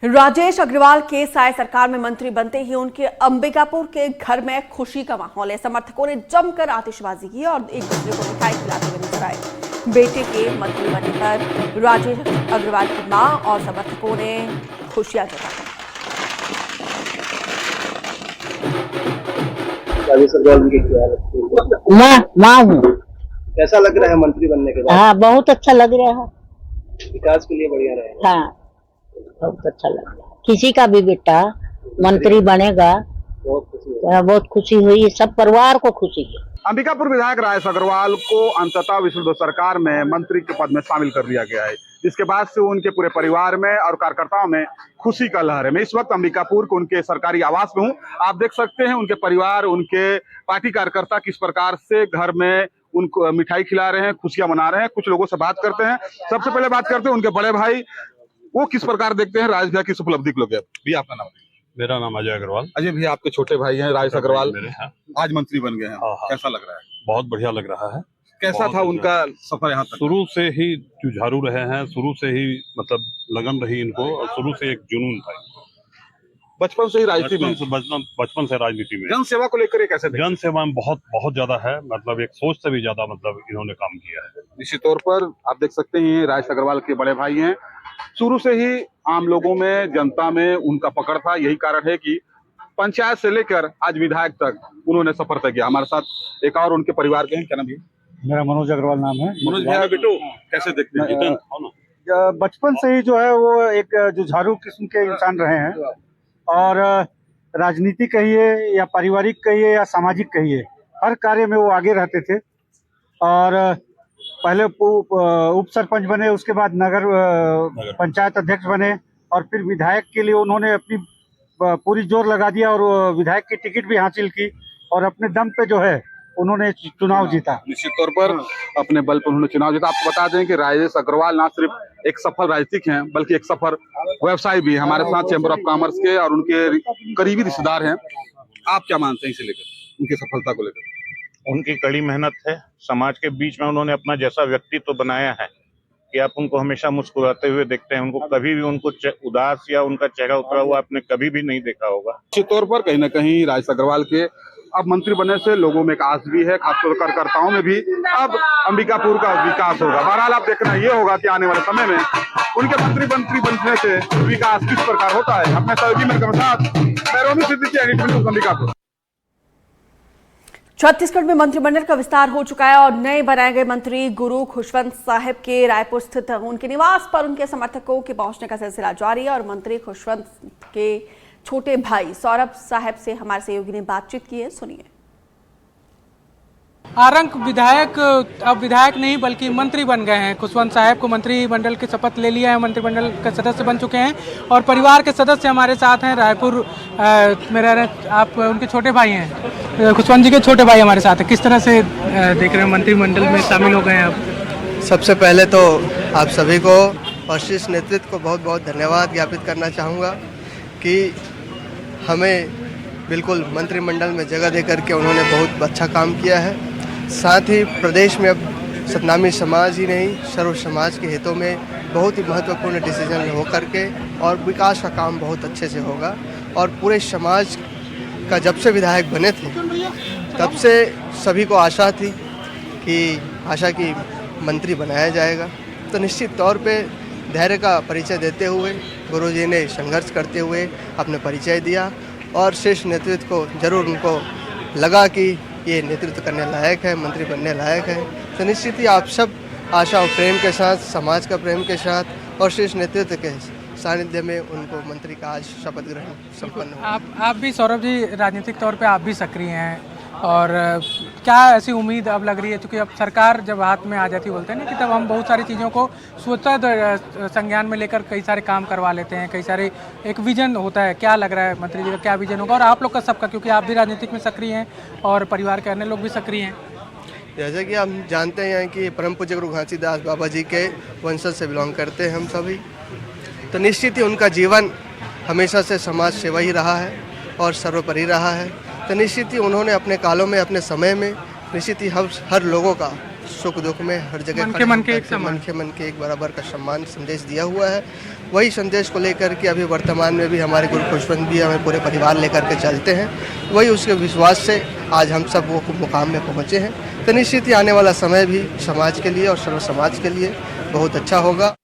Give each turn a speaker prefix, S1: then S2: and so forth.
S1: राजेश अग्रवाल के साय सरकार में मंत्री बनते ही उनके अंबिकापुर के घर में खुशी का माहौल है। समर्थकों ने जमकर आतिशबाजी की और एक दूसरे को मिठाई खिलाते हुए नजर आए। बेटे के मंत्री बनने पर राजेश अग्रवाल की मां और समर्थकों ने खुशियां जताई।
S2: राजेश अग्रवाल की क्या
S3: मां हूँ।
S2: कैसा लग रहा है मंत्री बनने के बाद?
S3: हाँ, बहुत अच्छा लग रहा है।
S2: विकास के लिए बढ़िया रहेगा।
S3: हाँ, बहुत अच्छा लग रहा है। किसी का भी बेटा मंत्री बनेगा बहुत खुशी हुई, सब परिवार को खुशी है।
S4: अंबिकापुर विधायक राजेश अग्रवाल को अंततः विष्णुदेव सरकार में मंत्री के पद में शामिल कर दिया गया है, जिसके बाद से उनके पूरे परिवार में और कार्यकर्ताओं में खुशी का लहर है। मैं इस वक्त अंबिकापुर के उनके सरकारी आवास में हूँ। आप देख सकते हैं उनके परिवार, उनके पार्टी कार्यकर्ता किस प्रकार से घर में उनको मिठाई खिला रहे हैं, खुशियां मना रहे हैं। कुछ लोगों से बात करते हैं। सबसे पहले बात करते हैं उनके बड़े भाई, वो किस प्रकार देखते हैं राजेश भैया की इस उपलब्धि को। भी आपका नाम?
S5: मेरा नाम अजय अग्रवाल।
S4: अजय भैया आपके छोटे भाई हैं राजेश अग्रवाल,
S5: मेरे हैं।
S4: आज मंत्री बन गए हैं।
S5: हाँ।
S4: कैसा लग रहा है?
S5: बहुत बढ़िया लग रहा है।
S4: कैसा था उनका सफर यहाँ तक?
S5: शुरू से ही जुझारू रहे हैं, शुरू से ही मतलब लगन रही इनको और शुरू से एक जुनून था।
S4: बचपन से ही राजनीति में,
S5: बचपन से राजनीति में
S4: जन सेवा को लेकर कैसे?
S5: जन सेवा में बहुत ज्यादा है, मतलब एक सोच से भी ज्यादा मतलब इन्होंने काम किया है।
S4: निश्चित तौर पर आप देख सकते हैं राजेश अग्रवाल के बड़े भाई हैं। शुरू से ही आम लोगों में, जनता में उनका पकड़ था। यही कारण है कि पंचायत से लेकर आज विधायक तक उन्होंने सफर तय किया। हमारे साथ एक और उनके परिवार के हैं। क्या नाम है?
S6: मेरा मनोज अग्रवाल नाम है।
S4: मनोज भैया बेटो कैसे देखते हैं?
S6: बचपन से ही जो है वो एक जुझारू किस्म के इंसान रहे हैं और राजनीति कहिए या पारिवारिक कहिए या सामाजिक कहिए, हर कार्य में वो आगे रहते थे। और पहले उप सरपंच बने, उसके बाद नगर पंचायत अध्यक्ष बने और फिर विधायक के लिए उन्होंने अपनी पूरी जोर लगा दिया और विधायक की टिकट भी हासिल की और अपने दम पे जो है उन्होंने चुनाव जीता।
S4: निश्चित तौर पर अपने बल पर उन्होंने चुनाव जीता। आपको बता दें कि राजेश अग्रवाल ना सिर्फ एक सफल राजनीतिक हैं बल्कि एक सफल व्यवसायी भी है। हमारे साथ चैम्बर ऑफ कॉमर्स के और उनके करीबी रिश्तेदार हैं। आप क्या मानते हैं इसे लेकर, उनकी सफलता को लेकर?
S7: उनकी कड़ी मेहनत है। समाज के बीच में उन्होंने अपना जैसा व्यक्तित्व बनाया है कि आप उनको हमेशा मुस्कुराते हुए देखते हैं। उनको कभी भी उनको उदास या उनका चेहरा उतरा हुआ आपने कभी भी नहीं देखा होगा।
S4: निश्चित तौर पर कहीं ना कहीं राजेश अग्रवाल के अब मंत्री बनने से लोगों में एक आस भी है, खासतौर कार्यकर्ताओं में भी। अब अंबिकापुर का विकास होगा। बहरहाल आप देखना ये होगा कि आने वाले समय में उनके मंत्री बनने से विकास किस प्रकार होता है। अपने सहयोगी मेरे साथ मैं रोमी सिद्दीकी, अंबिकापुर।
S1: छत्तीसगढ़ में मंत्रिमंडल का विस्तार हो चुका है और नए बनाए गए मंत्री गुरु खुशवंत साहिब के रायपुर स्थित उनके निवास पर उनके समर्थकों के पहुंचने का सिलसिला जारी है। और मंत्री खुशवंत के छोटे भाई सौरभ साहब से हमारे सहयोगी ने बातचीत की है, सुनिए।
S8: आरंग विधायक अब विधायक नहीं बल्कि मंत्री बन गए हैं। खुशवंत साहब को मंत्रिमंडल की शपथ ले लिया है, मंत्रिमंडल के सदस्य बन चुके हैं और परिवार के सदस्य हमारे साथ हैं। रायपुर में रह रहे आप उनके छोटे भाई हैं, खुशवंत जी के छोटे भाई हमारे साथ हैं। किस तरह से देख रहे हैं मंत्रिमंडल में शामिल हो गए हैं आप?
S9: सबसे पहले तो आप सभी को और शीर्ष नेतृत्व को बहुत बहुत धन्यवाद ज्ञापित करना चाहूँगा कि हमें बिल्कुल मंत्रिमंडल में जगह दे करके उन्होंने बहुत अच्छा काम किया है। साथ ही प्रदेश में अब सतनामी समाज ही नहीं, सर्व समाज के हितों में बहुत ही महत्वपूर्ण डिसीजन हो करके और विकास का काम बहुत अच्छे से होगा। और पूरे समाज का जब से विधायक बने थे तब से सभी को आशा थी कि मंत्री बनाया जाएगा। तो निश्चित तौर पे धैर्य का परिचय देते हुए गुरुजी ने संघर्ष करते हुए अपने परिचय दिया और शीर्ष नेतृत्व को जरूर उनको लगा कि ये नेतृत्व करने लायक है, मंत्री बनने लायक है। तो निश्चित ही आप सब आशा और प्रेम के साथ, समाज का प्रेम के साथ और शीर्ष नेतृत्व के सानिध्य में उनको मंत्री का आज शपथ ग्रहण संपन्न हुआ।
S8: आप भी सौरभ जी राजनीतिक तौर पे आप भी सक्रिय हैं और क्या ऐसी उम्मीद अब लग रही है, क्योंकि अब सरकार जब हाथ में आ जाती बोलते हैं ना कि तब हम बहुत सारी चीज़ों को स्वतः संज्ञान में लेकर कई सारे काम करवा लेते हैं, कई सारे एक विजन होता है। क्या लग रहा है मंत्री जी का क्या विजन होगा और आप लोग का सबका, क्योंकि आप भी राजनीतिक में सक्रिय हैं और परिवार के अन्य लोग भी सक्रिय हैं?
S9: जैसे कि हम जानते हैं कि परम पूज्य गुरु घासीदास बाबा जी के वंशज से बिलोंग करते हैं हम सभी। तो निश्चित ही उनका जीवन हमेशा से समाज सेवा ही रहा है और सर्वोपरि रहा है। तो निश्चित ही उन्होंने अपने कालों में, अपने समय में निश्चित ही हर लोगों का सुख दुख में हर जगह मन के एक बराबर का सम्मान संदेश दिया हुआ है। वही संदेश को लेकर के अभी वर्तमान में भी हमारे गुरु खुशवंत भी हमें पूरे परिवार लेकर के चलते हैं। वही उसके विश्वास से आज हम सब वो मुकाम में पहुँचे हैं। तो निश्चित ही आने वाला समय भी समाज के लिए और सर्व समाज के लिए बहुत अच्छा होगा।